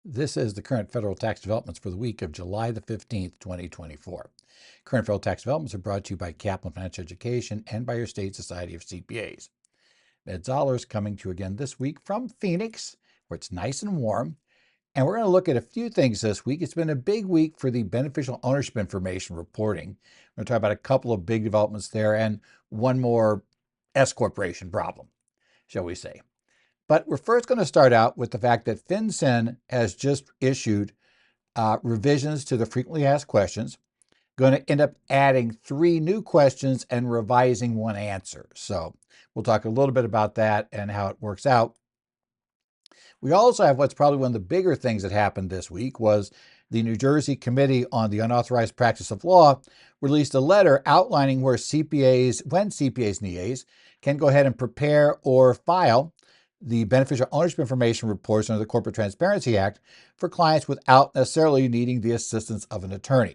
This is the current federal tax developments for the week of July the 15th, 2024. Current federal tax developments are brought to you by Kaplan Financial Education and by your state society of CPAs. Ed Zoller's coming to you again this week from Phoenix, where it's nice and warm. And we're going to look at a few things this week. It's been a big week for the beneficial ownership information reporting. We're going to talk about a couple of big developments there and one more S corporation problem, shall we say. But we're first going to start out with the fact that FinCEN has just issued revisions to the frequently asked questions, going to end up adding 3 new questions and revising 1 answer. So we'll talk a little bit about that and how it works out. We also have what's probably one of the bigger things that happened this week was the New Jersey Committee on the Unauthorized Practice of Law released a letter outlining when CPAs and EAs can go ahead and prepare or file the beneficial ownership information reports under the Corporate Transparency Act for clients without necessarily needing the assistance of an attorney.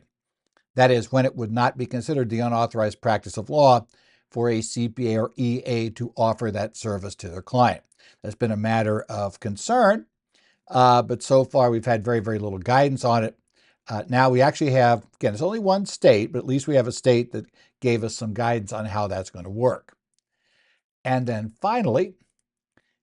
That is, when it would not be considered the unauthorized practice of law for a CPA or EA to offer that service to their client. That's been a matter of concern, but so far we've had very, very little guidance on it. Now we actually have, again, it's only one state, but at least we have a state that gave us some guidance on how that's going to work. And then finally,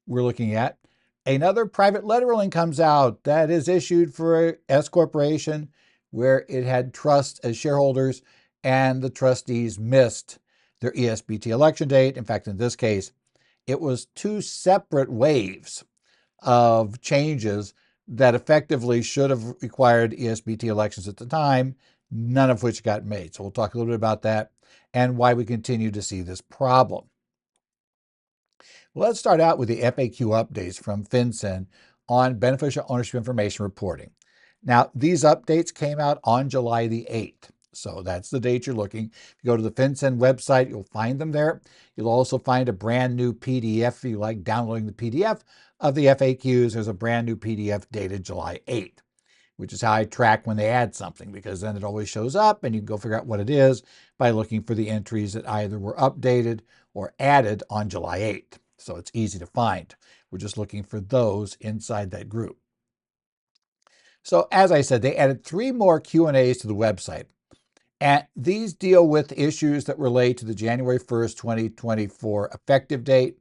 we're looking at another private letter ruling comes out that is issued for S corporation where it had trusts as shareholders and the trustees missed their ESBT election date. In fact, in this case, it was 2 separate waves of changes that effectively should have required ESBT elections at the time, none of which got made. So we'll talk a little bit about that and why we continue to see this problem. Well, let's start out with the FAQ updates from FinCEN on beneficial ownership information reporting. Now, these updates came out on July the 8th. So that's the date you're looking. If you go to the FinCEN website, you'll find them there. You'll also find a brand new PDF if you like downloading the PDF of the FAQs. There's a brand new PDF dated July 8th, which is how I track when they add something, because then it always shows up and you can go figure out what it is by looking for the entries that either were updated or added on July 8th. So it's easy to find. We're just looking for those inside that group. So as I said, they added 3 more Q&As to the website. And these deal with issues that relate to the January 1st, 2024 effective date,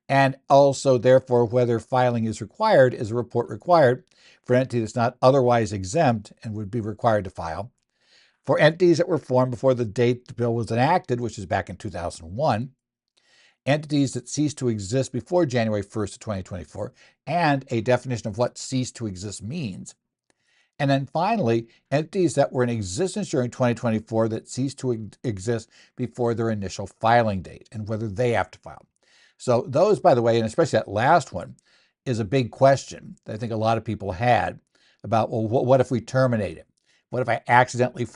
and also, therefore, whether filing is required. Is a report required for an entity that's not otherwise exempt and would be required to file? For entities that were formed before the date the bill was enacted, which is back in 2001, entities that ceased to exist before January 1st of 2024, and a definition of what ceased to exist means. And then finally, entities that were in existence during 2024 that ceased to exist before their initial filing date and whether they have to file. So those, by the way, and especially that last one, is a big question that I think a lot of people had about, well, what if we terminate it? What if I accidentally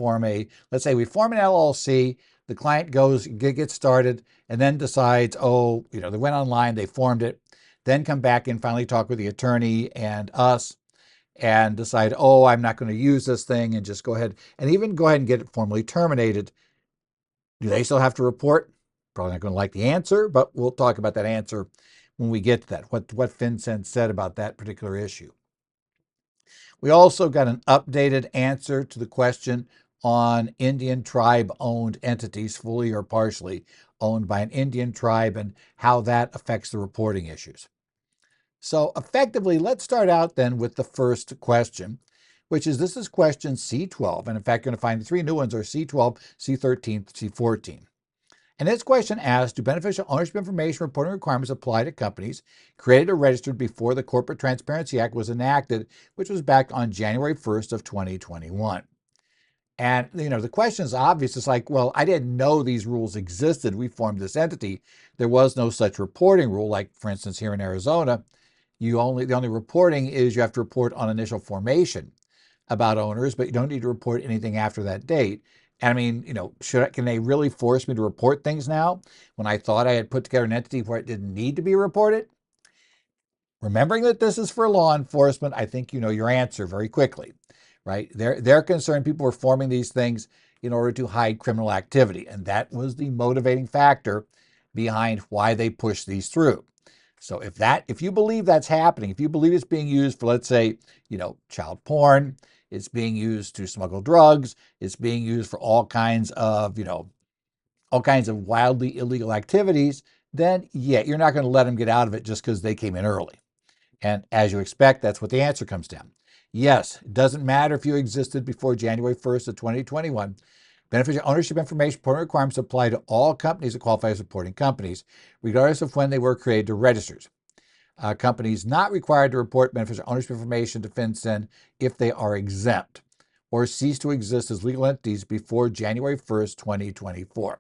let's say we form an LLC, the client gets started, and then decides, they went online, they formed it, then come back and finally talk with the attorney and us, and decide, I'm not going to use this thing, and just go ahead and get it formally terminated. Do they still have to report? Probably not going to like the answer, but we'll talk about that answer when we get to that, what FinCEN said about that particular issue. We also got an updated answer to the question on Indian tribe-owned entities, fully or partially owned by an Indian tribe, and how that affects the reporting issues. So effectively, let's start out then with the first question, which is, this is question C12. And in fact, you're going to find the 3 new ones are C12, C13, C14. And this question asks, do beneficial ownership information reporting requirements apply to companies created or registered before the Corporate Transparency Act was enacted, which was back on January 1st of 2021? And, the question is obvious. It's like, well, I didn't know these rules existed. We formed this entity. There was no such reporting rule. Like, for instance, here in Arizona, the only reporting is you have to report on initial formation about owners, but you don't need to report anything after that date. And I mean, can they really force me to report things now when I thought I had put together an entity where it didn't need to be reported? Remembering that this is for law enforcement, I think you know your answer very quickly, right? They're concerned people were forming these things in order to hide criminal activity. And that was the motivating factor behind why they pushed these through. So if you believe that's happening, if you believe it's being used for, let's say, child porn, it's being used to smuggle drugs, it's being used for all kinds of wildly illegal activities, then yeah, you're not going to let them get out of it just because they came in early. And as you expect, that's what the answer comes down. Yes, it doesn't matter if you existed before January 1st of 2021. Beneficiary ownership information reporting requirements apply to all companies that qualify as reporting companies, regardless of when they were created or registered. Companies not required to report beneficiary ownership information to FinCEN if they are exempt or cease to exist as legal entities before January 1st, 2024.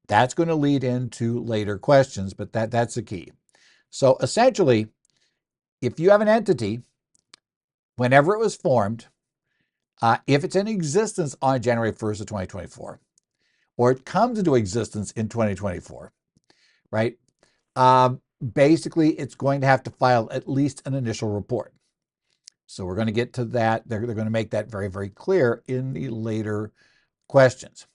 That's going to lead into later questions, but that's the key. So essentially, if you have an entity, whenever it was formed, if it's in existence on January 1st of 2024, or it comes into existence in 2024, right? Basically, it's going to have to file at least an initial report. So we're going to get to that. They're going to make that very, very clear in the later questions.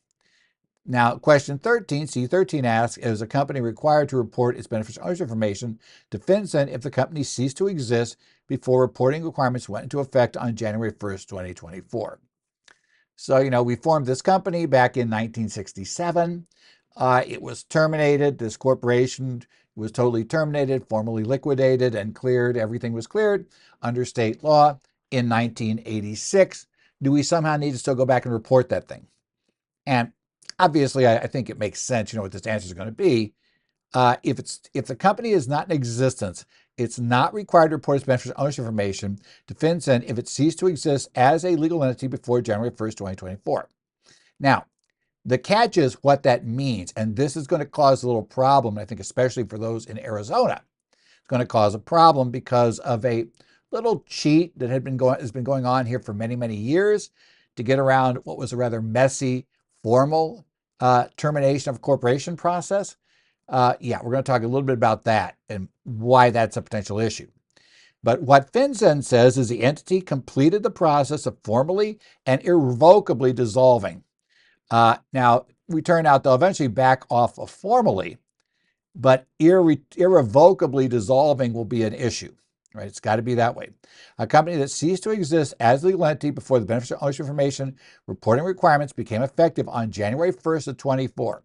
Now, question 13, C13 asks, is a company required to report its beneficial ownership information to FinCEN if the company ceased to exist before reporting requirements went into effect on January 1st, 2024? So, we formed this company back in 1967. It was terminated. This corporation was totally terminated, formally liquidated and cleared. Everything was cleared under state law in 1986. Do we somehow need to still go back and report that thing? And obviously, I think it makes sense, what this answer is going to be. If the company is not in existence, it's not required to report its beneficial ownership information to FinCEN if it ceased to exist as a legal entity before January 1st, 2024. Now, the catch is what that means, and this is going to cause a little problem, I think, especially for those in Arizona. It's going to cause a problem because of a little cheat that has been going on here for many, many years to get around what was a rather messy, formal termination of corporation process. We're going to talk a little bit about that and why that's a potential issue. But what FinCEN says is the entity completed the process of formally and irrevocably dissolving. Now, we turn out they'll eventually back off of formally, but irrevocably dissolving will be an issue, right? It's got to be that way. A company that ceased to exist as a legal entity before the beneficial ownership information reporting requirements became effective on January 1st of 24.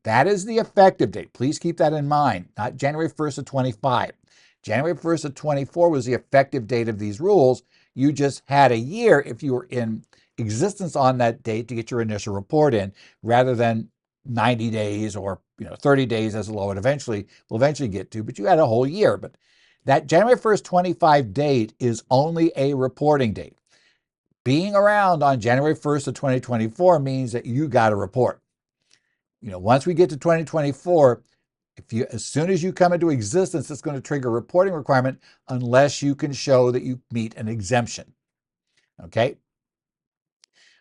That is the effective date. Please keep that in mind, not January 1st of 25. January 1st of 24 was the effective date of these rules. You just had a year if you were in existence on that date to get your initial report in, rather than 90 days or 30 days as the law will eventually get to, but you had a whole year. But that January 1st, 25 date is only a reporting date. Being around on January 1st of 2024 means that you got to report. Once we get to 2024, as soon as you come into existence, it's going to trigger a reporting requirement unless you can show that you meet an exemption. Okay?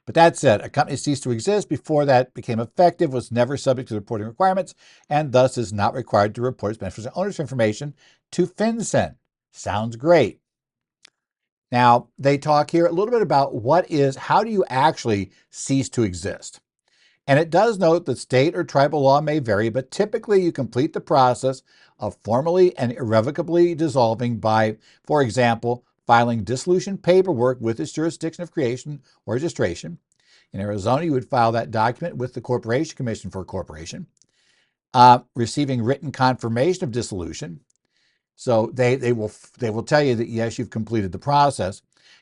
But that said, a company ceased to exist before that became effective, was never subject to the reporting requirements, and thus is not required to report its beneficial ownership information to FinCEN. Sounds great. Now, they talk here a little bit about how do you actually cease to exist? And it does note that state or tribal law may vary, but typically you complete the process of formally and irrevocably dissolving by, for example, filing dissolution paperwork with its jurisdiction of creation or registration. In Arizona, you would file that document with the Corporation Commission for a corporation. Receiving written confirmation of dissolution. So they will tell you that, yes, you've completed the process.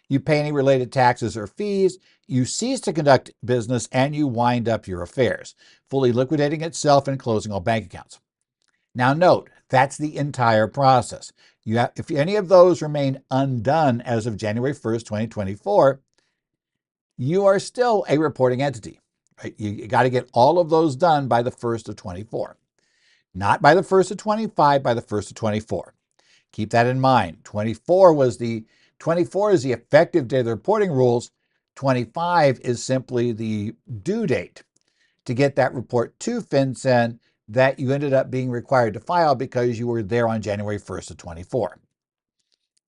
You pay any related taxes or fees. You cease to conduct business, and you wind up your affairs, fully liquidating itself and closing all bank accounts. Now note, that's the entire process. If any of those remain undone as of January 1st, 2024, you are still a reporting entity. Right? You got to get all of those done by the 1st of 24. Not by the 1st of 25, by the 1st of 24. Keep that in mind. 24 is the effective date of the reporting rules. 25 is simply the due date to get that report to FinCEN that you ended up being required to file because you were there on January 1st of 24.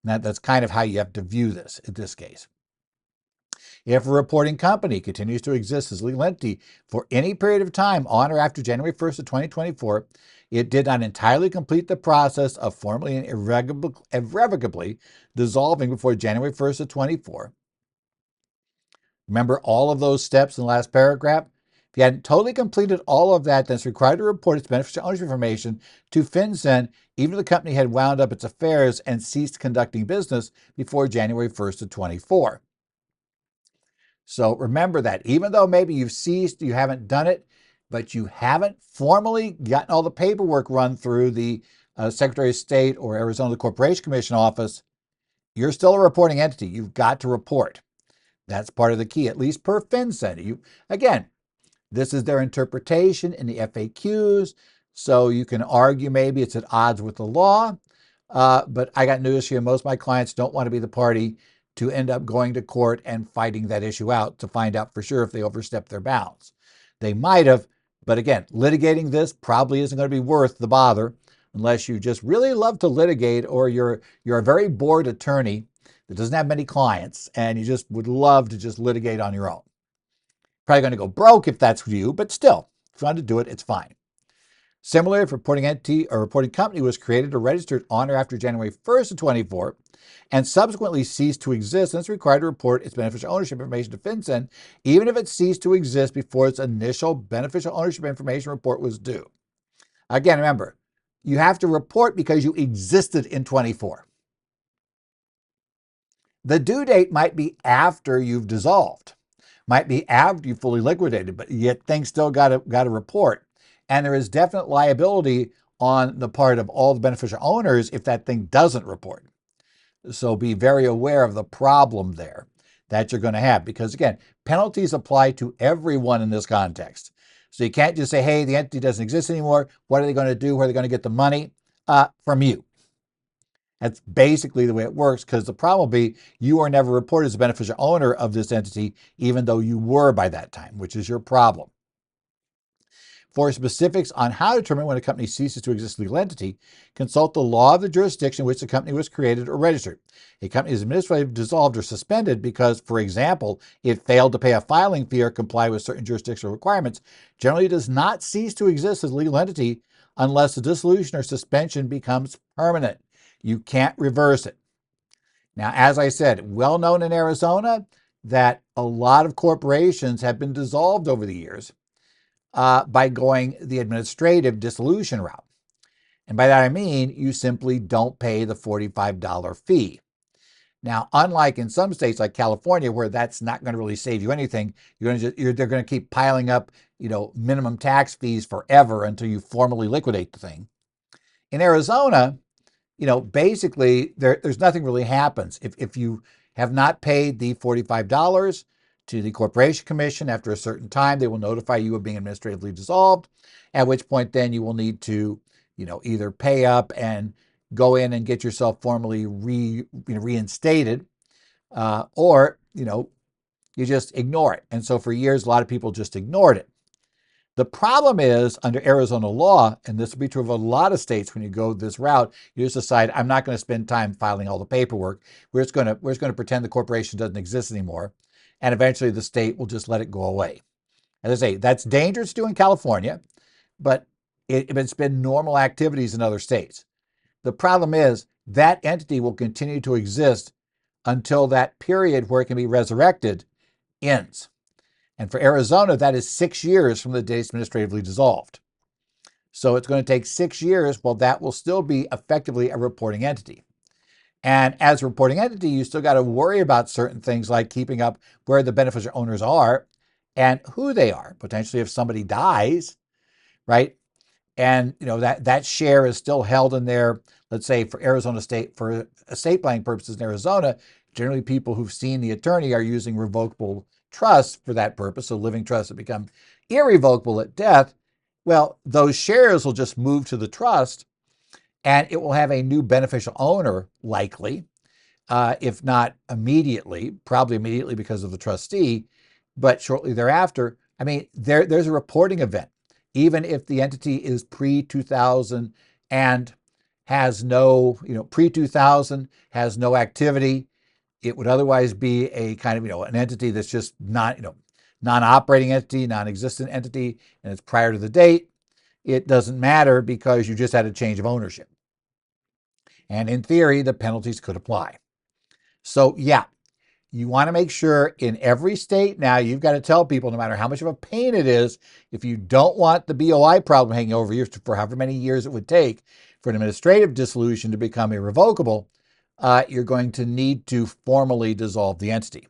That's kind of how you have to view this in this case. If a reporting company continues to exist as a legal entity for any period of time on or after January 1st of 2024, it did not entirely complete the process of formally and irrevocably dissolving before January 1st of 24. Remember all of those steps in the last paragraph? If you hadn't totally completed all of that, then it's required to report its beneficial ownership information to FinCEN, even if the company had wound up its affairs and ceased conducting business before January 1st of 24. So remember that even though maybe you've ceased, you haven't done it, but you haven't formally gotten all the paperwork run through the Secretary of State or Arizona Corporation Commission office, you're still a reporting entity. You've got to report. That's part of the key, at least per FinCEN. Again, this is their interpretation in the FAQs, so you can argue maybe it's at odds with the law, but I got news for you. Most of my clients don't want to be the party to end up going to court and fighting that issue out to find out for sure if they overstepped their bounds. They might have, but again, litigating this probably isn't going to be worth the bother unless you just really love to litigate or you're a very bored attorney that doesn't have many clients and you just would love to just litigate on your own. Probably going to go broke if that's you, but still, if you want to do it, it's fine. Similarly, if a reporting entity or reporting company was created or registered on or after January 1st of 24 and subsequently ceased to exist, then it's required to report its beneficial ownership information to FinCEN, even if it ceased to exist before its initial beneficial ownership information report was due. Again, remember, you have to report because you existed in 24. The due date might be after you've dissolved, might be after you fully liquidated, but yet things still got to report. And there is definite liability on the part of all the beneficial owners if that thing doesn't report. So be very aware of the problem there that you're going to have, because again, penalties apply to everyone in this context. So you can't just say, hey, the entity doesn't exist anymore. What are they going to do? Where are they going to get the money? From you. That's basically the way it works, because the problem will be you are never reported as a beneficial owner of this entity, even though you were by that time, which is your problem. For specifics on how to determine when a company ceases to exist as a legal entity, consult the law of the jurisdiction in which the company was created or registered. A company is administratively dissolved or suspended because, for example, it failed to pay a filing fee or comply with certain jurisdictional requirements. Generally does not cease to exist as a legal entity unless the dissolution or suspension becomes permanent. You can't reverse it. Now, as I said, well known in Arizona that a lot of corporations have been dissolved over the years by going the administrative dissolution route. And by that I mean you simply don't pay the $45 fee. Now, unlike in some states like California, where that's not going to really save you anything, they're going to keep piling up, minimum tax fees forever until you formally liquidate the thing. In Arizona, basically there's nothing really happens. If you have not paid the $45 to the Corporation Commission after a certain time, they will notify you of being administratively dissolved, at which point then you will need to, either pay up and go in and get yourself formally reinstated, or, you just ignore it. And so for years, a lot of people just ignored it. The problem is under Arizona law, and this will be true of a lot of states when you go this route, you just decide, I'm not going to spend time filing all the paperwork. We're just going to pretend the corporation doesn't exist anymore. And eventually the state will just let it go away. As I say, that's dangerous to do in California, but it's been normal activities in other states. The problem is that entity will continue to exist until that period where it can be resurrected ends. And for Arizona, that is 6 years from the day it's administratively dissolved. So it's going to take 6 years while that will still be effectively a reporting entity. And as a reporting entity, you still got to worry about certain things like keeping up where the beneficial owners are and who they are. Potentially if somebody dies, right? And that share is still held in there. Let's say for Arizona State, for estate planning purposes in Arizona, generally people who've seen the attorney are using revocable trusts for that purpose. So living trusts have become irrevocable at death. Well, those shares will just move to the trust and it will have a new beneficial owner likely, if not immediately, probably immediately because of the trustee, but shortly thereafter. I mean, there's a reporting event. Even if the entity is pre-2000 and has no, pre-2000 has no activity, It would otherwise be a kind of, an entity that's just not, non-operating entity, non-existent entity, and it's prior to the date. It doesn't matter because you just had a change of ownership. And in theory, the penalties could apply. So yeah, you want to make sure in every state now, you've got to tell people, no matter how much of a pain it is, if you don't want the BOI problem hanging over you for however many years it would take for an administrative dissolution to become irrevocable, you're going to need to formally dissolve the entity.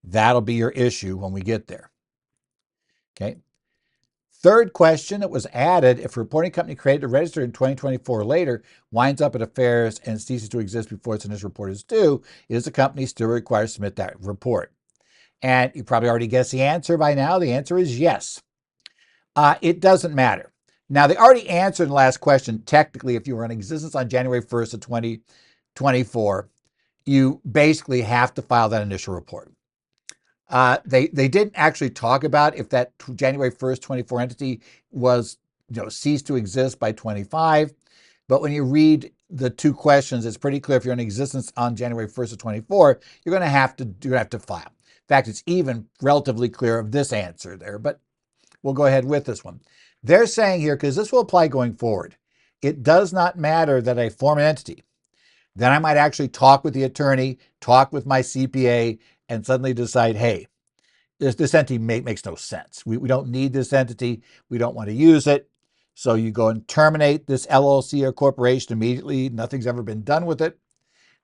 That'll be your issue when we get there. Okay. Third question that was added: if a reporting company created or registered in 2024 or later winds up at affairs and ceases to exist before its initial report is due, is the company still required to submit that report? And you probably already guessed the answer by now. The answer is yes. It doesn't matter. Now, they already answered in the last question. Technically, if you were in existence on January 1st of 2024, you basically have to file that initial report. They didn't actually talk about if that January 1st, 24 entity was, ceased to exist by 25. But when you read the two questions, it's pretty clear if you're in existence on January 1st of 24, you're going to have to file. In fact, it's even relatively clear of this answer there, but we'll go ahead with this one. They're saying here, because this will apply going forward, it does not matter that I form an entity. Then I might actually talk with the attorney, talk with my CPA, and suddenly decide, hey, this entity makes no sense. We don't need this entity. We don't want to use it. So you go and terminate this LLC or corporation immediately. Nothing's ever been done with it.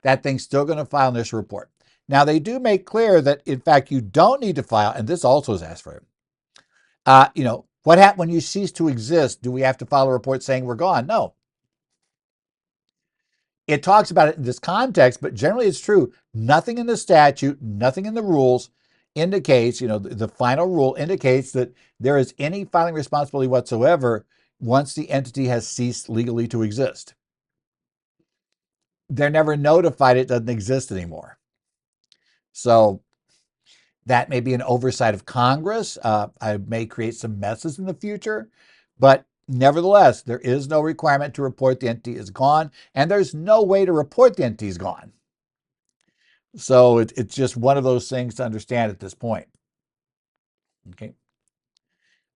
That thing's still going to file an initial report. Now, they do make clear that, in fact, you don't need to file, and this also is asked for. What happens when you cease to exist? Do we have to file a report saying we're gone? No. It talks about it in this context, but generally it's true. Nothing in the statute, nothing in the rules indicates, the final rule indicates that there is any filing responsibility whatsoever once the entity has ceased legally to exist. They're never notified it doesn't exist anymore. So that may be an oversight of Congress. I may create some messes in the future, but nevertheless, there is no requirement to report the entity is gone, and there's no way to report the entity is gone. So it's just one of those things to understand at this point. Okay.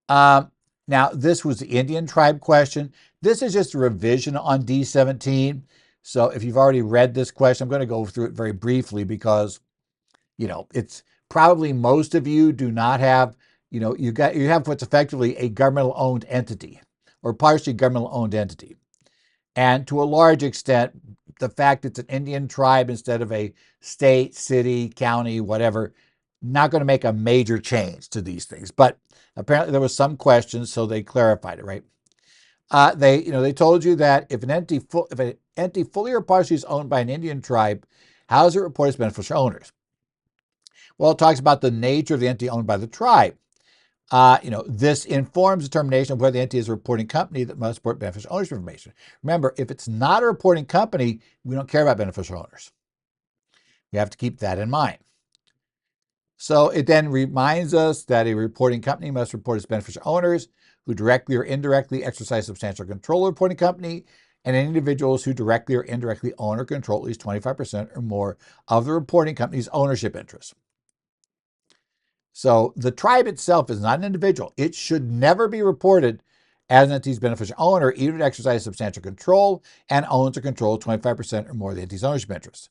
Now, this was the Indian tribe question. This is just a revision on D17. So if you've already read this question, I'm going to go through it very briefly because, it's probably most of you do not have, you have what's effectively a governmental-owned entity or partially governmental-owned entity. And to a large extent, the fact it's an Indian tribe instead of a state, city, county, whatever, not going to make a major change to these things. But apparently there was some questions, so they clarified it, right? They told you that if an entity fully or partially is owned by an Indian tribe, how does it report its beneficial owners? Well, it talks about the nature of the entity owned by the tribe. This informs determination of whether the entity is a reporting company that must report beneficial ownership information. Remember, if it's not a reporting company, we don't care about beneficial owners. You have to keep that in mind. So it then reminds us that a reporting company must report its beneficial owners who directly or indirectly exercise substantial control of the reporting company, and individuals who directly or indirectly own or control at least 25% or more of the reporting company's ownership interests. So the tribe itself is not an individual. It should never be reported as an entity's beneficial owner, even if it exercises substantial control and owns or controls 25% or more of the entity's ownership interests.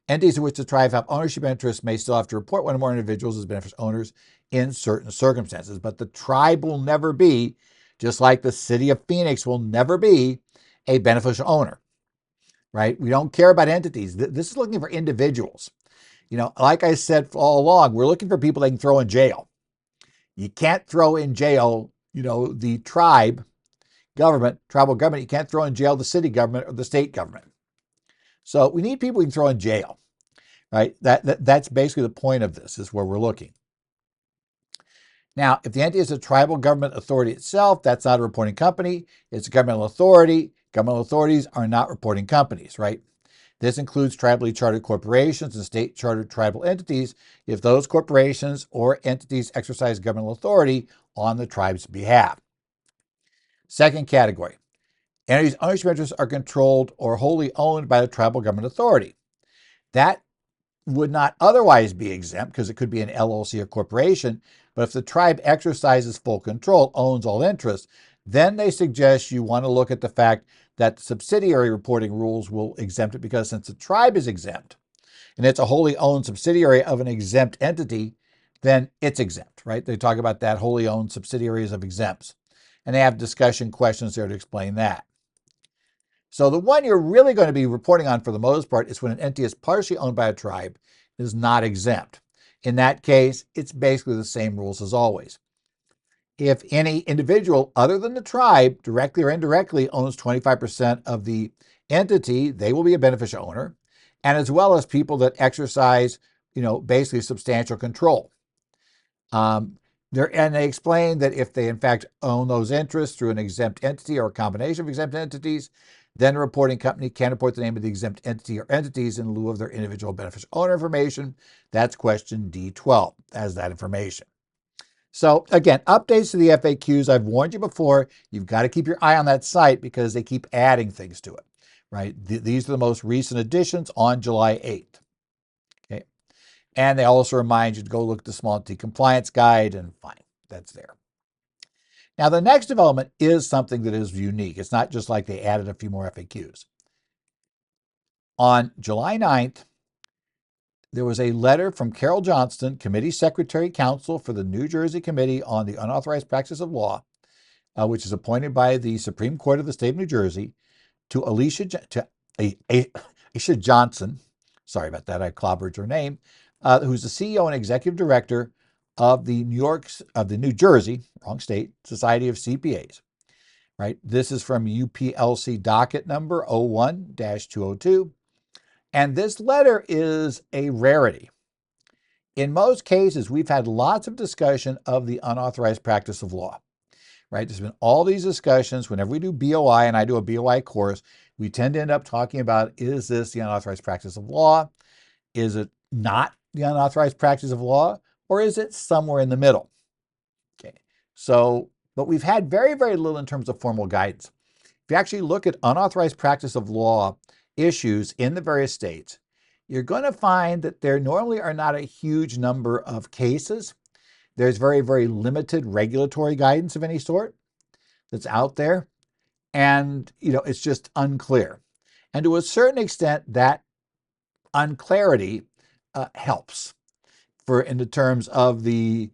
Entities in which the tribe have ownership interests may still have to report one or more individuals as beneficial owners in certain circumstances, but the tribe will never be, just like the city of Phoenix will never be, a beneficial owner, right? We don't care about entities. This is looking for individuals. Like I said all along, we're looking for people they can throw in jail. You can't throw in jail, the tribal government. You can't throw in jail the city government or the state government. So we need people we can throw in jail, right? That's basically the point of this, is where we're looking. Now, if the entity is a tribal government authority itself, that's not a reporting company. It's a governmental authority. Governmental authorities are not reporting companies, right? This includes tribally chartered corporations and state chartered tribal entities if those corporations or entities exercise governmental authority on the tribe's behalf. Second category, entities' ownership interests are controlled or wholly owned by the tribal government authority. That would not otherwise be exempt because it could be an LLC or corporation. But if the tribe exercises full control, owns all interest, then they suggest you want to look at the fact that subsidiary reporting rules will exempt it, because since the tribe is exempt and it's a wholly owned subsidiary of an exempt entity, then it's exempt, right? They talk about that, wholly owned subsidiaries of exempts. And they have discussion questions there to explain that. So the one you're really going to be reporting on for the most part is when an entity is partially owned by a tribe and is not exempt. In that case, it's basically the same rules as always. If any individual other than the tribe, directly or indirectly, owns 25% of the entity, they will be a beneficial owner, and as well as people that exercise, basically substantial control. And they explain that if they in fact own those interests through an exempt entity or a combination of exempt entities, then a reporting company can report the name of the exempt entity or entities in lieu of their individual beneficial owner information. That's question D12 as that information. So again, updates to the FAQs. I've warned you before, you've got to keep your eye on that site because they keep adding things to it, right? These are the most recent additions on July 8th. Okay. And they also remind you to go look at the small entity compliance guide, and fine, that's there. Now, the next development is something that is unique. It's not just like they added a few more FAQs. On July 9th, there was a letter from Carol Johnston, Committee Secretary Counsel for the New Jersey Committee on the Unauthorized Practice of Law, which is appointed by the Supreme Court of the state of New Jersey, to Alicia Johnson. Sorry about that, I clobbered her name. Who's the CEO and Executive Director of the New Jersey, wrong state, Society of CPAs. Right? This is from UPLC docket number 01-202. And this letter is a rarity. In most cases, we've had lots of discussion of the unauthorized practice of law, right? There's been all these discussions. Whenever we do BOI, and I do a BOI course, we tend to end up talking about, is this the unauthorized practice of law? Is it not the unauthorized practice of law? Or is it somewhere in the middle? Okay. So, but we've had very, very little in terms of formal guidance. If you actually look at unauthorized practice of law issues in the various states, you're going to find that there normally are not a huge number of cases. There's very, very limited regulatory guidance of any sort that's out there. And, it's just unclear. And to a certain extent, that unclarity helps in the terms of the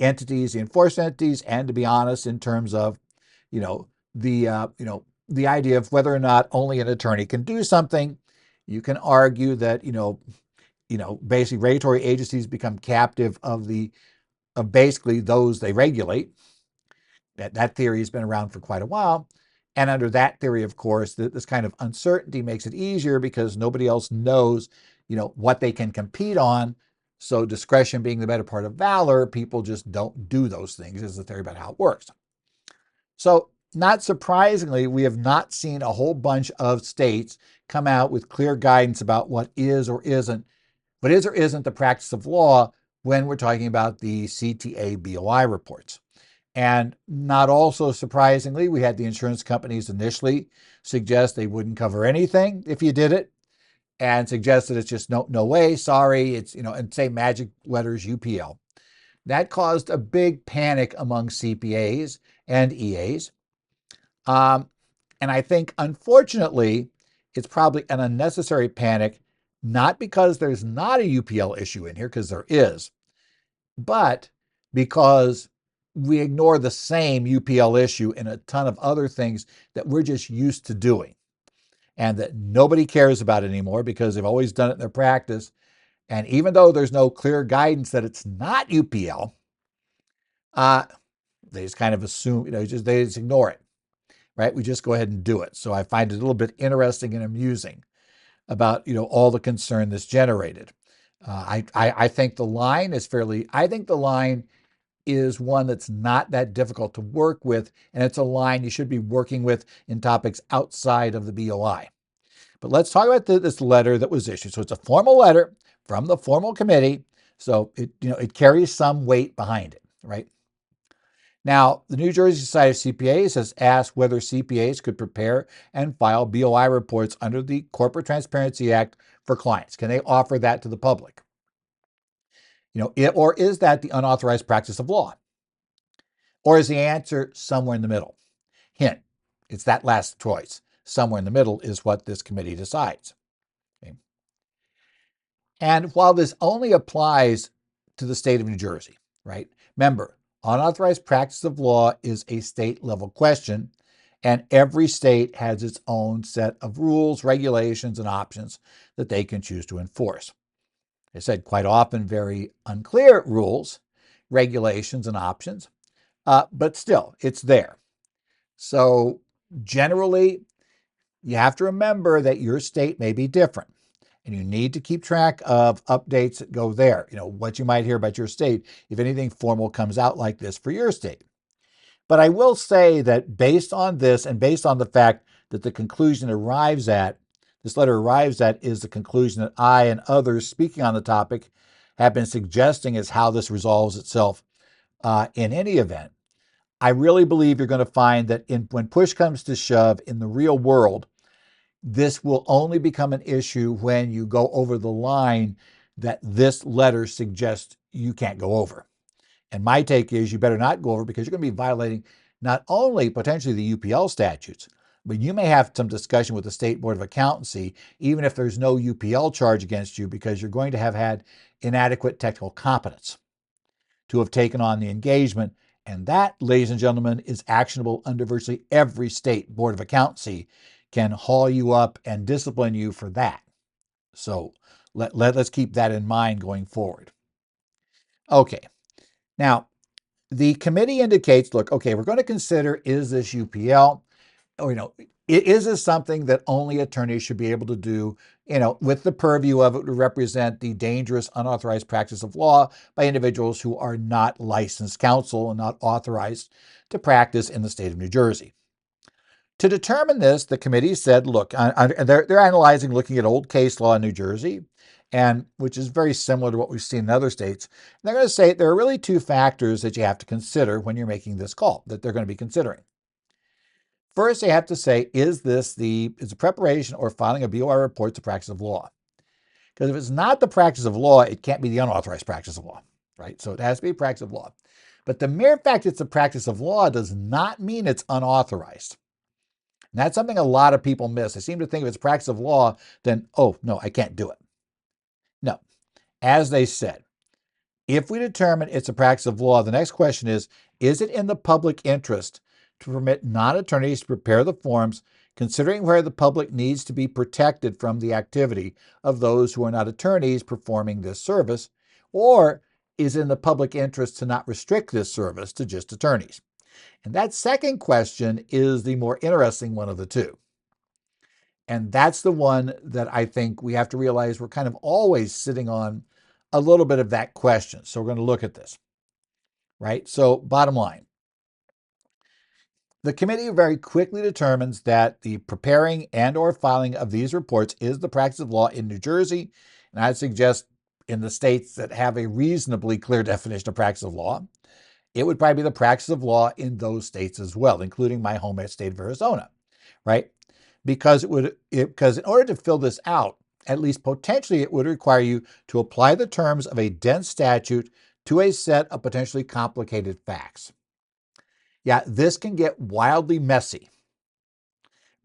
entities, the enforced entities, and to be honest, in terms of, the idea of whether or not only an attorney can do something. You can argue that, basically regulatory agencies become captive of basically those they regulate. That theory has been around for quite a while. And under that theory, of course, this kind of uncertainty makes it easier because nobody else knows, what they can compete on. So discretion being the better part of valor, people just don't do those things, is the theory about how it works. So not surprisingly, we have not seen a whole bunch of states come out with clear guidance about what is or isn't the practice of law when we're talking about the CTA BOI reports. And not also surprisingly, we had the insurance companies initially suggest they wouldn't cover anything if you did it, and suggest that it's just no way, sorry, it's, and say magic letters UPL. That caused a big panic among CPAs and EAs. And I think, unfortunately, it's probably an unnecessary panic, not because there's not a UPL issue in here, because there is, but because we ignore the same UPL issue in a ton of other things that we're just used to doing and that nobody cares about anymore because they've always done it in their practice. And even though there's no clear guidance that it's not UPL, they just kind of assume, they just ignore it, right? We just go ahead and do it. So I find it a little bit interesting and amusing about, all the concern that's generated. I think the line is one that's not that difficult to work with, and it's a line you should be working with in topics outside of the BOI. But let's talk about this letter that was issued. So it's a formal letter from the formal committee, so it carries some weight behind it, right? Now, the New Jersey Society of CPAs has asked whether CPAs could prepare and file BOI reports under the Corporate Transparency Act for clients? Can they offer that to the public? Or is that the unauthorized practice of law? Or is the answer somewhere in the middle? Hint, it's that last choice. Somewhere in the middle is what this committee decides. Okay. And while this only applies to the state of New Jersey, right? Remember, unauthorized practice of law is a state level question, and every state has its own set of rules, regulations, and options that they can choose to enforce. I said quite often very unclear rules, regulations, and options, but still, it's there. So generally, you have to remember that your state may be different, and you need to keep track of updates that go there. What you might hear about your state if anything formal comes out like this for your state. But I will say that based on this and based on the fact that the conclusion this letter arrives at is the conclusion that I and others speaking on the topic have been suggesting is how this resolves itself in any event. I really believe you're going to find that when push comes to shove in the real world, this will only become an issue when you go over the line that this letter suggests you can't go over. And my take is you better not go over because you're going to be violating not only potentially the UPL statutes, but you may have some discussion with the State Board of Accountancy, even if there's no UPL charge against you, because you're going to have had inadequate technical competence to have taken on the engagement. And that, ladies and gentlemen, is actionable under virtually every State Board of Accountancy can haul you up and discipline you for that. So let's keep that in mind going forward. Okay. Now, the committee indicates, look, okay, we're going to consider, is this UPL? Or, is this something that only attorneys should be able to do, with the purview of it to represent the dangerous unauthorized practice of law by individuals who are not licensed counsel and not authorized to practice in the state of New Jersey. To determine this, the committee said, look, they're analyzing, looking at old case law in New Jersey, and which is very similar to what we've seen in other states. And they're going to say there are really two factors that you have to consider when you're making this call that they're going to be considering. First, they have to say, is the preparation or filing of BOI reports the practice of law? Because if it's not the practice of law, it can't be the unauthorized practice of law, right? So it has to be a practice of law. But the mere fact it's a practice of law does not mean it's unauthorized. And that's something a lot of people miss. They seem to think if it's practice of law, then, oh, no, I can't do it. No. As they said, if we determine it's a practice of law, the next question is it in the public interest to permit non-attorneys to prepare the forms, considering where the public needs to be protected from the activity of those who are not attorneys performing this service, or is it in the public interest to not restrict this service to just attorneys? And that second question is the more interesting one of the two. And that's the one that I think we have to realize we're kind of always sitting on a little bit of that question. So we're going to look at this, right? So bottom line, the committee very quickly determines that the preparing and or filing of these reports is the practice of law in New Jersey. And I'd suggest in the states that have a reasonably clear definition of practice of law, it would probably be the practice of law in those states as well, including my home state of Arizona, right? Because in order to fill this out, at least potentially, it would require you to apply the terms of a dense statute to a set of potentially complicated facts. Yeah, this can get wildly messy.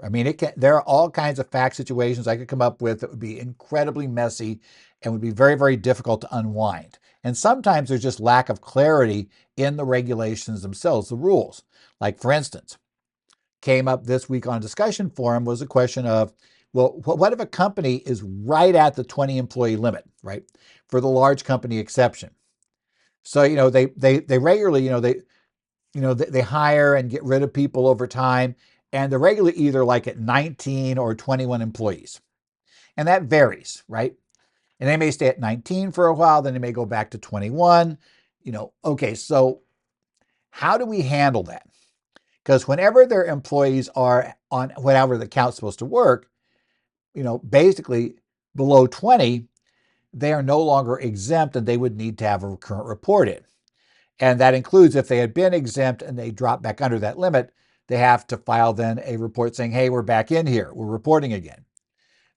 I mean, there are all kinds of fact situations I could come up with that would be incredibly messy and would be very, very difficult to unwind. And sometimes there's just lack of clarity in the regulations themselves, the rules. Like, for instance, came up this week on a discussion forum was a question of, well, what if a company is right at the 20 employee limit, right? For the large company exception. So, they regularly, they hire and get rid of people over time, and they're regularly either like at 19 or 21 employees. And that varies, right? And they may stay at 19 for a while, then they may go back to 21. Okay, so how do we handle that? Because whenever their employees are on whatever the count's supposed to work, basically below 20, they are no longer exempt and they would need to have a current report in. And that includes if they had been exempt and they drop back under that limit, they have to file then a report saying, hey, we're back in here, we're reporting again.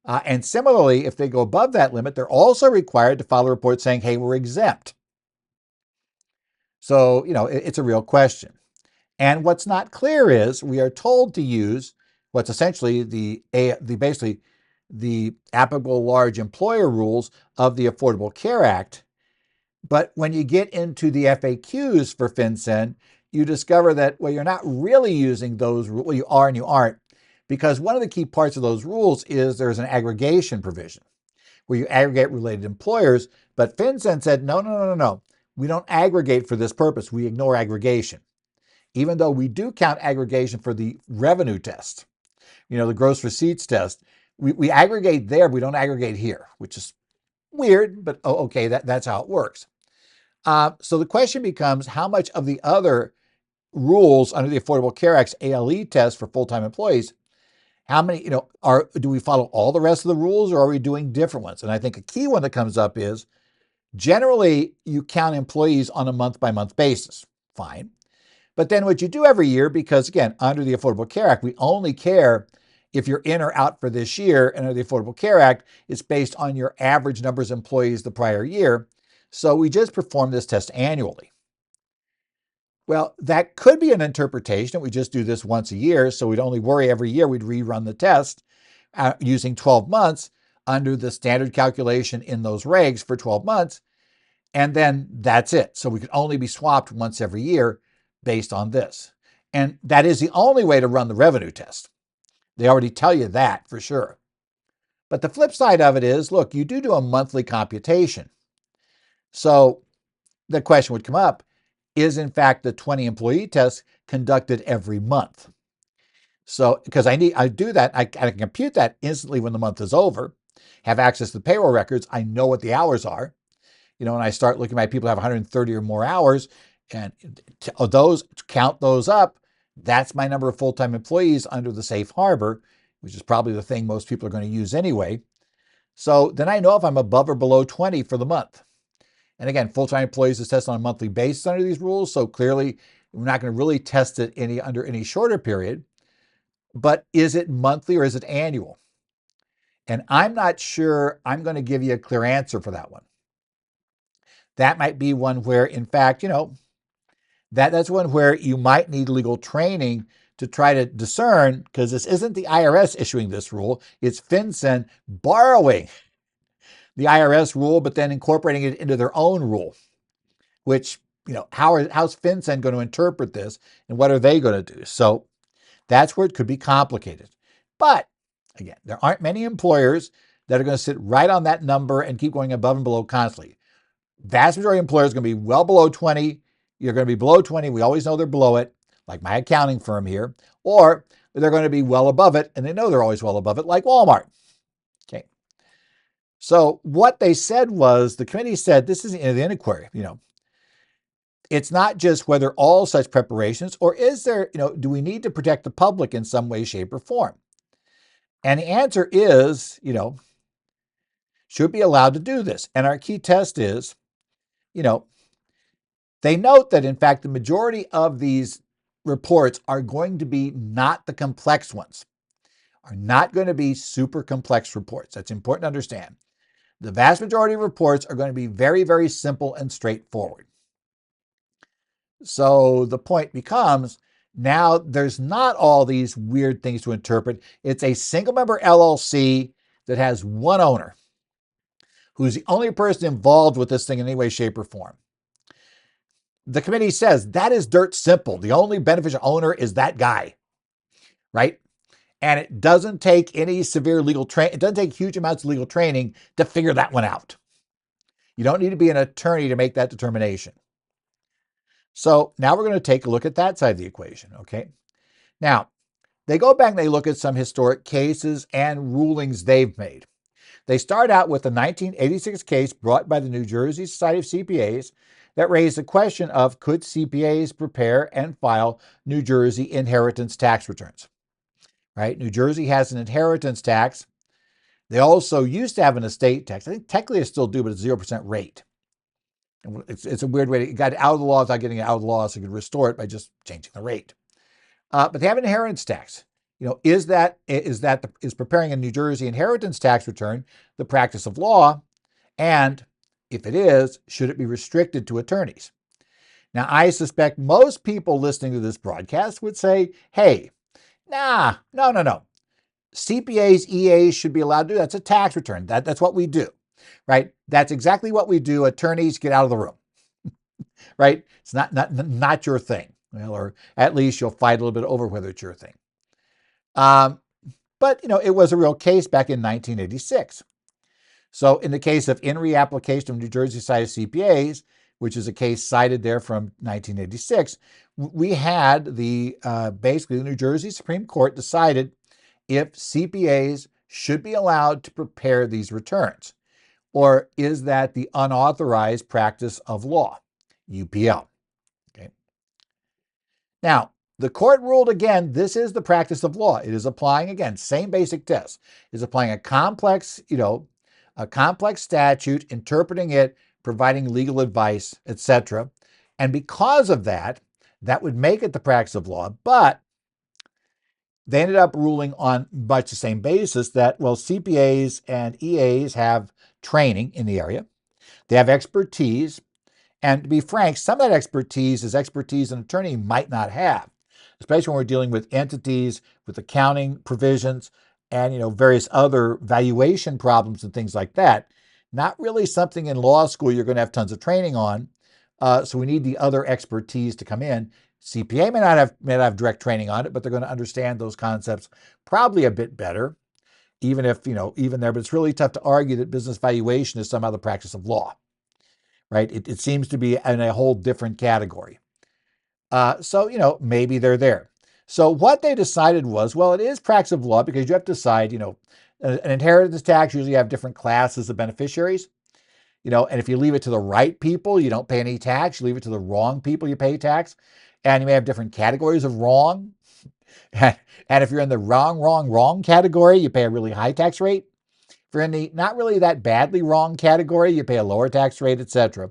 And similarly, if they go above that limit, they're also required to file a report saying, hey, we're exempt. So, it's a real question. And what's not clear is we are told to use what's essentially basically the applicable large employer rules of the Affordable Care Act. But when you get into the FAQs for FinCEN, you discover that, well, you're not really using those rules. Well, you are and you aren't, because one of the key parts of those rules is there's an aggregation provision where you aggregate related employers. But FinCEN said, no, no, no, no, no. We don't aggregate for this purpose. We ignore aggregation, even though we do count aggregation for the revenue test, the gross receipts test. We aggregate there, we don't aggregate here, which is weird, but okay, that's how it works. So the question becomes, how much of the other rules under the Affordable Care Act's ALE test for full-time employees, how many, do we follow all the rest of the rules, or are we doing different ones? And I think a key one that comes up is, generally, you count employees on a month-by-month basis. Fine. But then what you do every year, because again, under the Affordable Care Act, we only care if you're in or out for this year, and under the Affordable Care Act, it's based on your average numbers of employees the prior year. So we just perform this test annually. Well, that could be an interpretation. We just do this once a year, so we'd only worry every year we'd rerun the test using 12 months under the standard calculation in those regs for 12 months. And then that's it. So we could only be swapped once every year based on this. And that is the only way to run the revenue test. They already tell you that for sure. But the flip side of it is, look, you do a monthly computation. So the question would come up, is in fact the 20 employee test conducted every month? So, because I do that, I can compute that instantly when the month is over, have access to the payroll records, I know what the hours are. And I start looking at people who have 130 or more hours, and count those up. That's my number of full-time employees under the safe harbor, which is probably the thing most people are going to use anyway. So then I know if I'm above or below 20 for the month. And again, full-time employees is tested on a monthly basis under these rules. So clearly, we're not going to really test it under any shorter period. But is it monthly or is it annual? And I'm not sure I'm going to give you a clear answer for that one. That might be one where, in fact, that's one where you might need legal training to try to discern, because this isn't the IRS issuing this rule. It's FinCEN borrowing the IRS rule, but then incorporating it into their own rule, which, how's FinCEN going to interpret this, and what are they going to do? So that's where it could be complicated. But again, there aren't many employers that are going to sit right on that number and keep going above and below constantly. Vast majority of employers are going to be well below 20. You're going to be below 20. We always know they're below it, like my accounting firm here, or they're going to be well above it, and they know they're always well above it, like Walmart. Okay. So what they said was, the committee said, this is the inquiry, it's not just whether all such preparations, or is there, do we need to protect the public in some way, shape, or form? And the answer is, should be allowed to do this. And our key test is, they note that, in fact, the majority of these reports are going to be not the complex ones, are not going to be super complex reports. That's important to understand. The vast majority of reports are going to be very, very simple and straightforward. So the point becomes, now there's not all these weird things to interpret. It's a single member LLC that has one owner, who's the only person involved with this thing in any way, shape, or form. The committee says that is dirt simple. The only beneficial owner is that guy, right? And it doesn't take any severe legal training. It doesn't take huge amounts of legal training to figure that one out. You don't need to be an attorney to make that determination. So now we're going to take a look at that side of the equation, okay? Now, they go back and they look at some historic cases and rulings they've made. They start out with a 1986 case brought by the New Jersey Society of CPAs that raised the question of, could CPAs prepare and file New Jersey inheritance tax returns? Right? New Jersey has an inheritance tax. They also used to have an estate tax. I think technically they still do, but it's 0% rate. It's a weird way. It got out of the law without getting it out of the law, so you could restore it by just changing the rate. But they have an inheritance tax. Is preparing a New Jersey inheritance tax return the practice of law? And if it is, should it be restricted to attorneys? Now, I suspect most people listening to this broadcast would say, hey, no. CPAs, EAs should be allowed to do. That's a tax return. That's what we do, right? That's exactly what we do. Attorneys, get out of the room, right? It's not your thing. Well, or at least you'll fight a little bit over whether it's your thing. But it was a real case back in 1986. So in the case of in reapplication of New Jersey Society of CPAs, which is a case cited there from 1986, we had basically the New Jersey Supreme Court decided if CPAs should be allowed to prepare these returns, or is that the unauthorized practice of law, UPL. Okay. Now, the court ruled again, this is the practice of law. It is applying, again, same basic test. It is applying a complex statute, interpreting it, providing legal advice, etc. And because of that, that would make it the practice of law. But they ended up ruling on much the same basis that, well, CPAs and EAs have training in the area. They have expertise. And to be frank, some of that expertise is expertise an attorney might not have, especially when we're dealing with entities, with accounting provisions, and various other valuation problems and things like that. Not really something in law school you're going to have tons of training on. So we need the other expertise to come in. CPA may not have direct training on it, but they're going to understand those concepts probably a bit better, even there. But it's really tough to argue that business valuation is somehow the practice of law, right? It seems to be in a whole different category. So maybe they're there. So what they decided was, well, it is practice of law because you have to decide, an inheritance tax usually have different classes of beneficiaries. And if you leave it to the right people, you don't pay any tax. You leave it to the wrong people, you pay tax. And you may have different categories of wrong. And if you're in the wrong category, you pay a really high tax rate. If you're in the not really that badly wrong category, you pay a lower tax rate, etc.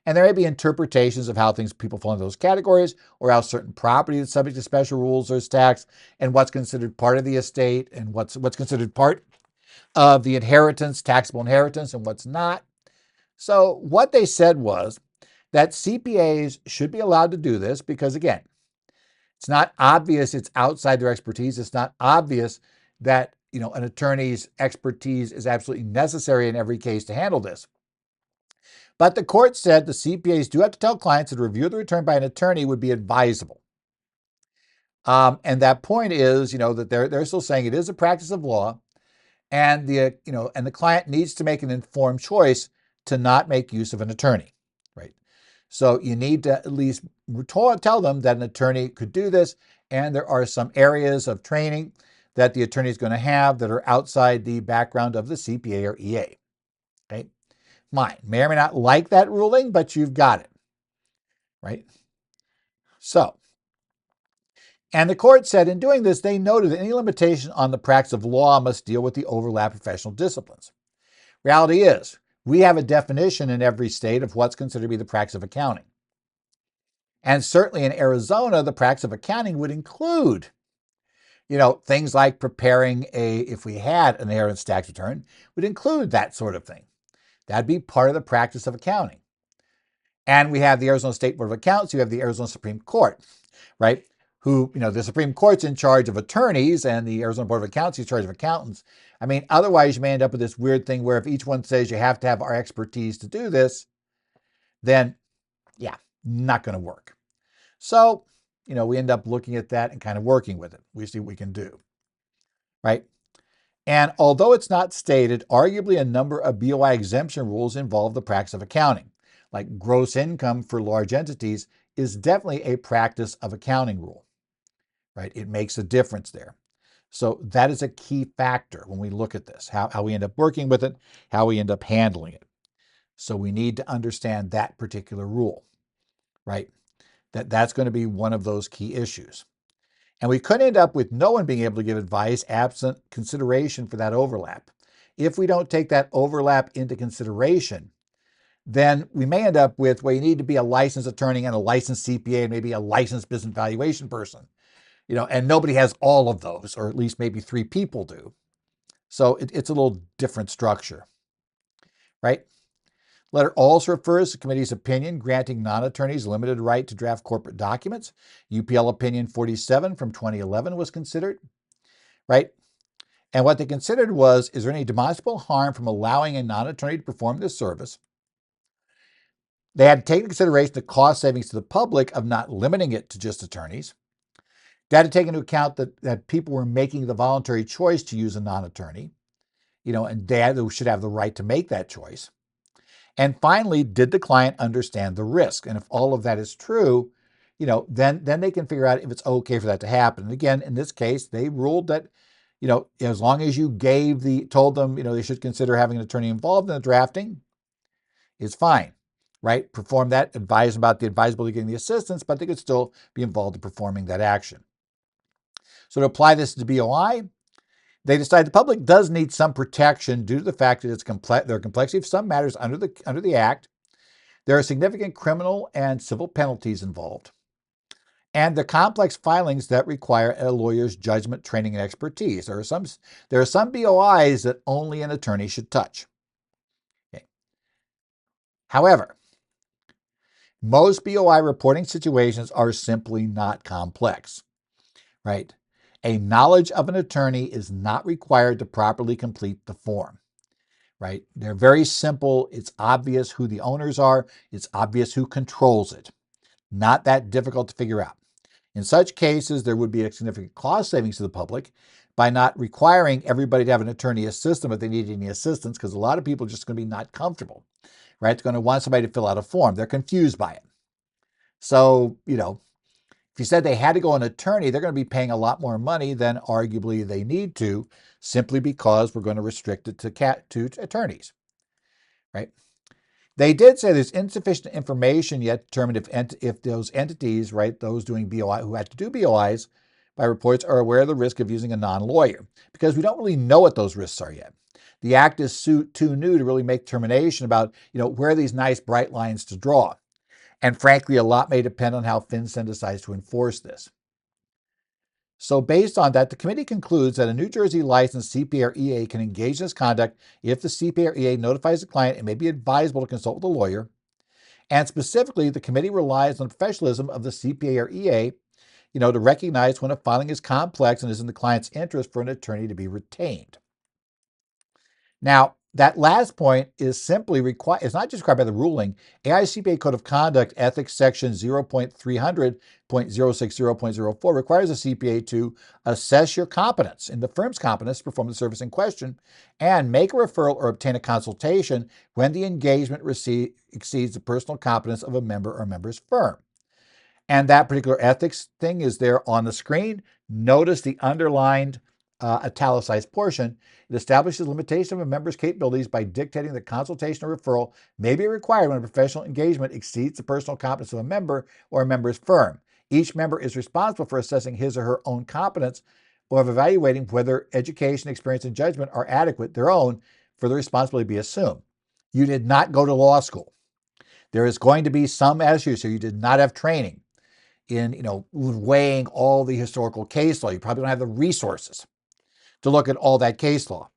And there may be interpretations of how people fall into those categories, or how certain property is subject to special rules or is taxed, and what's considered part of the estate, and what's considered part of the inheritance, taxable inheritance, and what's not. So what they said was that CPAs should be allowed to do this because, again, it's not obvious it's outside their expertise. It's not obvious that an attorney's expertise is absolutely necessary in every case to handle this. But the court said the CPAs do have to tell clients that a review of the return by an attorney would be advisable. And that point is, that they're still saying it is a practice of law, and the client needs to make an informed choice to not make use of an attorney, right? So you need to at least tell them that an attorney could do this, and there are some areas of training that the attorney is going to have that are outside the background of the CPA or EA. Okay, fine. May or may not like that ruling, but you've got it, right? So, and the court said in doing this, they noted that any limitation on the practice of law must deal with the overlap of professional disciplines. Reality is, we have a definition in every state of what's considered to be the practice of accounting. And certainly in Arizona, the practice of accounting would include, things like preparing if we had an inheritance tax return, would include that sort of thing. That'd be part of the practice of accounting. And we have the Arizona State Board of Accounts, you have the Arizona Supreme Court, right? Who, the Supreme Court's in charge of attorneys and the Arizona Board of Accounts is in charge of accountants. I mean, otherwise you may end up with this weird thing where if each one says you have to have our expertise to do this, then yeah, not going to work. So, we end up looking at that and kind of working with it. We see what we can do, right? And although it's not stated, arguably a number of BOI exemption rules involve the practice of accounting, like gross income for large entities is definitely a practice of accounting rule, right? It makes a difference there. So that is a key factor when we look at this, how we end up working with it, how we end up handling it. So we need to understand that particular rule, right? That's going to be one of those key issues. And we could end up with no one being able to give advice absent consideration for that overlap. If we don't take that overlap into consideration, then we may end up with, well, you need to be a licensed attorney and a licensed CPA and maybe a licensed business valuation person. and nobody has all of those, or at least maybe 3 people do. So it's a little different structure, right? Letter also refers to the committee's opinion granting non-attorneys limited right to draft corporate documents. UPL Opinion 47 from 2011 was considered, right? And what they considered was, is there any demonstrable harm from allowing a non-attorney to perform this service? They had to take into consideration the cost savings to the public of not limiting it to just attorneys. They had to take into account that people were making the voluntary choice to use a non-attorney, and they should have the right to make that choice. And finally, did the client understand the risk? And if all of that is true, then they can figure out if it's okay for that to happen. And again, in this case, they ruled that, as long as you told them, they should consider having an attorney involved in the drafting, is fine, right? Perform that, advise about the advisability of getting the assistance, but they could still be involved in performing that action. So to apply this to BOI, they decide the public does need some protection due to the fact that there are complexity of some matters under the Act. There are significant criminal and civil penalties involved, and the complex filings that require a lawyer's judgment, training, and expertise. There are some BOIs that only an attorney should touch. Okay. However, most BOI reporting situations are simply not complex, right? A knowledge of an attorney is not required to properly complete the form, right? They're very simple. It's obvious who the owners are. It's obvious who controls it. Not that difficult to figure out. In such cases, there would be a significant cost savings to the public by not requiring everybody to have an attorney assist them if they need any assistance, because a lot of people are just going to be not comfortable, right? They're going to want somebody to fill out a form. They're confused by it. So, if you said they had to go an attorney, they're going to be paying a lot more money than arguably they need to, simply because we're going to restrict it to attorneys, right? They did say there's insufficient information yet to determine if those entities, right, those doing BOI, who had to do BOIs by reports, are aware of the risk of using a non-lawyer, because we don't really know what those risks are yet. The Act is too new to really make determination about, where are these nice bright lines to draw. And frankly, a lot may depend on how FinCEN decides to enforce this. So based on that, the committee concludes that a New Jersey licensed CPA or EA can engage in this conduct if the CPA or EA notifies the client it may be advisable to consult with a lawyer. And specifically, the committee relies on the professionalism of the CPA or EA, to recognize when a filing is complex and is in the client's interest for an attorney to be retained. Now, that last point is simply required. It's not just required by the ruling. AICPA Code of Conduct Ethics Section 0.300.060.04 requires a CPA to assess your competence in the firm's competence to perform the service in question and make a referral or obtain a consultation when the engagement exceeds the personal competence of a member or member's firm. And that particular ethics thing is there on the screen. Notice the underlined italicized portion. It establishes limitation of a member's capabilities by dictating that consultation or referral may be required when a professional engagement exceeds the personal competence of a member or a member's firm. Each member is responsible for assessing his or her own competence or of evaluating whether education, experience, and judgment are adequate, their own, for the responsibility to be assumed. You did not go to law school. There is going to be some issues here. You did not have training in, weighing all the historical case law. You probably don't have the resources to look at all that case law,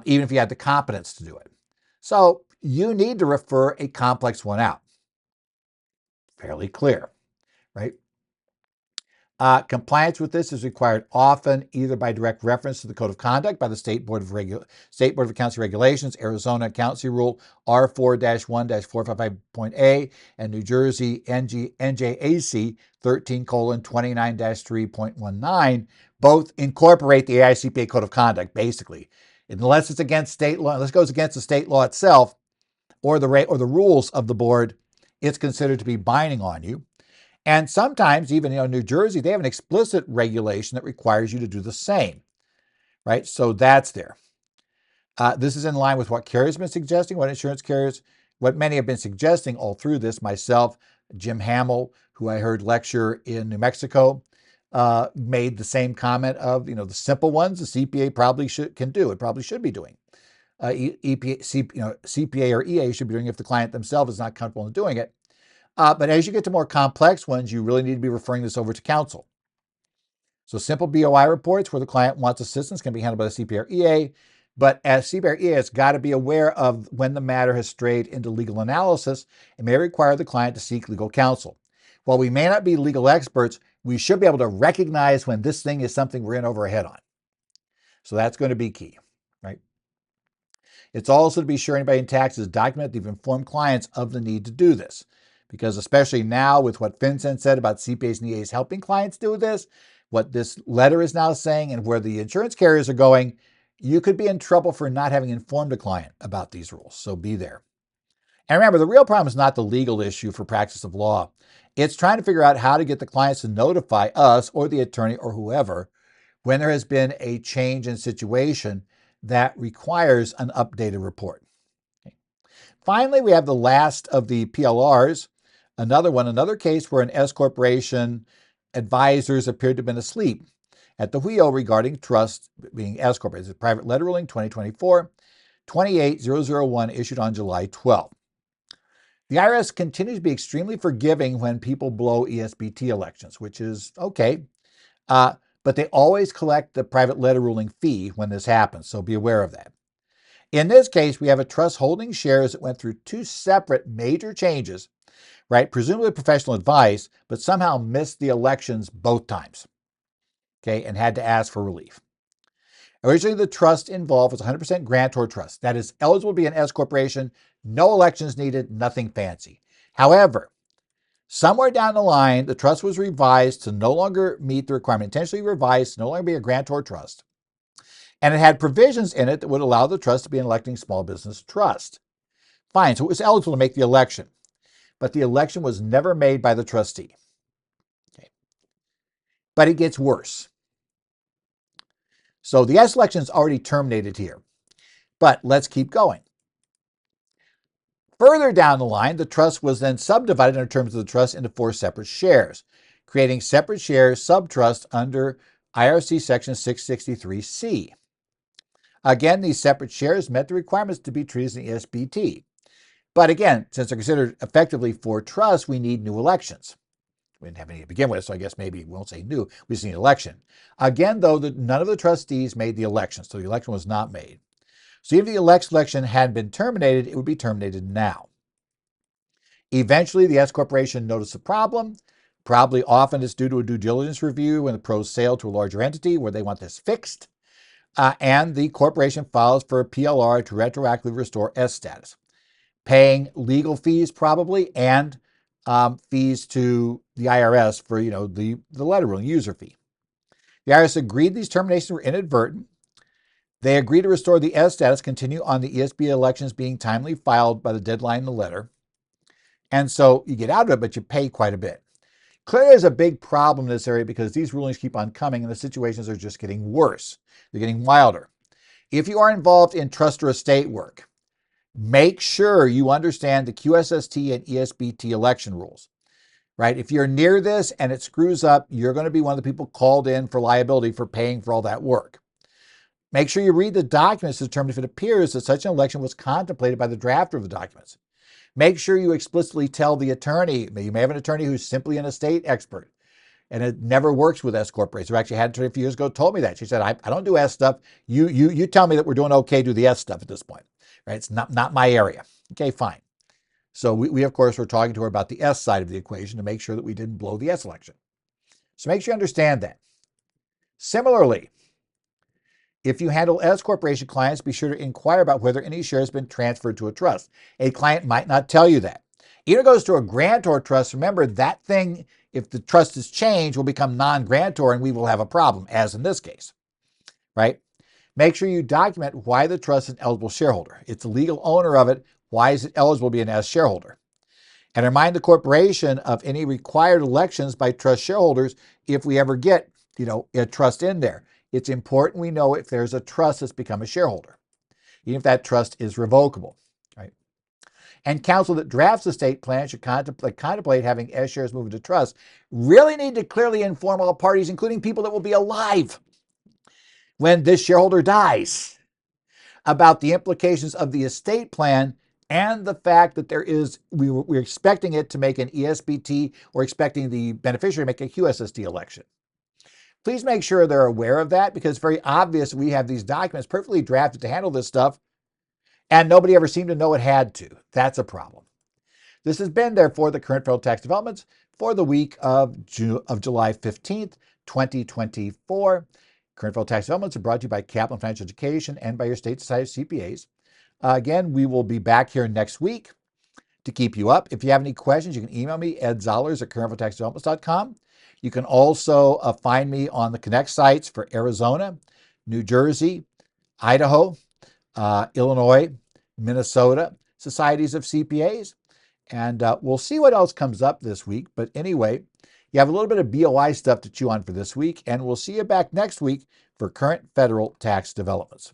even if you had the competence to do it. So you need to refer a complex one out. Fairly clear, right? Compliance with this is required often either by direct reference to the Code of Conduct by the State Board of Accountancy Regulations, Arizona Accountancy Rule R4-1-455.A, and New Jersey NJAC 13:29-3.19. Both incorporate the AICPA Code of Conduct, basically. Unless it's against state law, unless it goes against the state law itself or the rules of the board, it's considered to be binding on you. And sometimes, even in New Jersey, they have an explicit regulation that requires you to do the same, right? So that's there. This is in line with what carriers have been suggesting, what many have been suggesting all through this. Myself, Jim Hamill, who I heard lecture in New Mexico, made the same comment of, the simple ones the CPA probably can do. It probably should be doing. CPA or EA should be doing if the client themselves is not comfortable in doing it. But as you get to more complex ones, you really need to be referring this over to counsel. So simple BOI reports where the client wants assistance can be handled by the CPA or EA, but as CPA or EA has got to be aware of when the matter has strayed into legal analysis and may require the client to seek legal counsel. While we may not be legal experts, we should be able to recognize when this thing is something we're in over our head on. So that's going to be key, right? It's also to be sure anybody in taxes document they've informed clients of the need to do this. Because especially now with what FinCEN said about CPAs and EAs helping clients do this, what this letter is now saying and where the insurance carriers are going, you could be in trouble for not having informed a client about these rules. So be there. And remember, the real problem is not the legal issue for practice of law. It's trying to figure out how to get the clients to notify us or the attorney or whoever when there has been a change in situation that requires an updated report. Okay. Finally, we have the last of the PLRs, another case where an S corporation advisors appeared to have been asleep at the wheel regarding trust being S corporation. It's a private letter ruling 2024 28001 issued on July 12th. The IRS continues to be extremely forgiving when people blow ESBT elections, which is okay. But they always collect the private letter ruling fee when this happens, so be aware of that. In this case, we have a trust holding shares that went through two separate major changes, right? Presumably professional advice, but somehow missed the elections both times, okay, and had to ask for relief. Originally, the trust involved was 100% grantor trust. That is eligible to be an S corporation, no elections needed, nothing fancy. However, somewhere down the line, the trust was revised to no longer meet the requirement, intentionally revised to no longer be a grantor trust. And it had provisions in it that would allow the trust to be an electing small business trust. Fine, so it was eligible to make the election, but the election was never made by the trustee. Okay. But it gets worse. So the S election is already terminated here, but let's keep going. Further down the line, the trust was then subdivided under terms of the trust into 4 separate shares, creating separate shares subtrust under IRC section 663C. Again, these separate shares met the requirements to be treated as an ESBT. But again, since they're considered effectively for trust, we need new elections. We didn't have any to begin with, so I guess maybe we won't say new, we just need an election. Again, though, none of the trustees made the election, so the election was not made. So even if the election had been terminated, it would be terminated now. Eventually, the S corporation noticed a problem. Probably often it's due to a due diligence review when the pros sale to a larger entity where they want this fixed. And the corporation files for a PLR to retroactively restore S status, paying legal fees probably and fees to the IRS for the letter ruling user fee. The IRS agreed these terminations were inadvertent. They agreed to restore the S status, continue on the ESB elections being timely filed by the deadline in the letter. And so you get out of it, but you pay quite a bit. Clearly, there's a big problem in this area because these rulings keep on coming and the situations are just getting worse. They're getting wilder. If you are involved in trust or estate work, make sure you understand the QSST and ESBT election rules, right? If you're near this and it screws up, you're going to be one of the people called in for liability for paying for all that work. Make sure you read the documents to determine if it appears that such an election was contemplated by the drafter of the documents. Make sure you explicitly tell the attorney. You may have an attorney who's simply an estate expert and it never works with S corporations. I actually had an attorney a few years ago told me that. She said, I don't do S stuff. You tell me that we're doing okay, do the S stuff at this point. Right? It's not my area. Okay, fine. So we of course, were talking to her about the S side of the equation to make sure that we didn't blow the S election. So make sure you understand that. Similarly, if you handle S corporation clients, be sure to inquire about whether any share has been transferred to a trust. A client might not tell you that. Even if it goes to a grantor trust, remember that thing, if the trust is changed, will become non-grantor and we will have a problem, as in this case, right? Make sure you document why the trust is an eligible shareholder. It's the legal owner of it. Why is it eligible to be an S shareholder? And remind the corporation of any required elections by trust shareholders if we ever get, a trust in there. It's important we know if there's a trust that's become a shareholder, even if that trust is revocable, right? And counsel that drafts the estate plan should contemplate having S shares moved into trust really need to clearly inform all parties, including people that will be alive when this shareholder dies, about the implications of the estate plan and the fact that we're expecting it to make an ESBT or expecting the beneficiary to make a QSST election. Please make sure they're aware of that, because it's very obvious we have these documents perfectly drafted to handle this stuff, and nobody ever seemed to know it had to. That's a problem. This has been, therefore, the current federal tax developments for the week of July 15th, 2024. Current federal tax developments are brought to you by Kaplan Financial Education and by your state society of CPAs. Again, we will be back here next week to keep you up. If you have any questions, you can email me, edzollers@currentfederaltaxdevelopments.com. You can also find me on the Connect sites for Arizona, New Jersey, Idaho, Illinois, Minnesota, societies of CPAs. And we'll see what else comes up this week. But anyway, you have a little bit of BOI stuff to chew on for this week, and we'll see you back next week for current federal tax developments.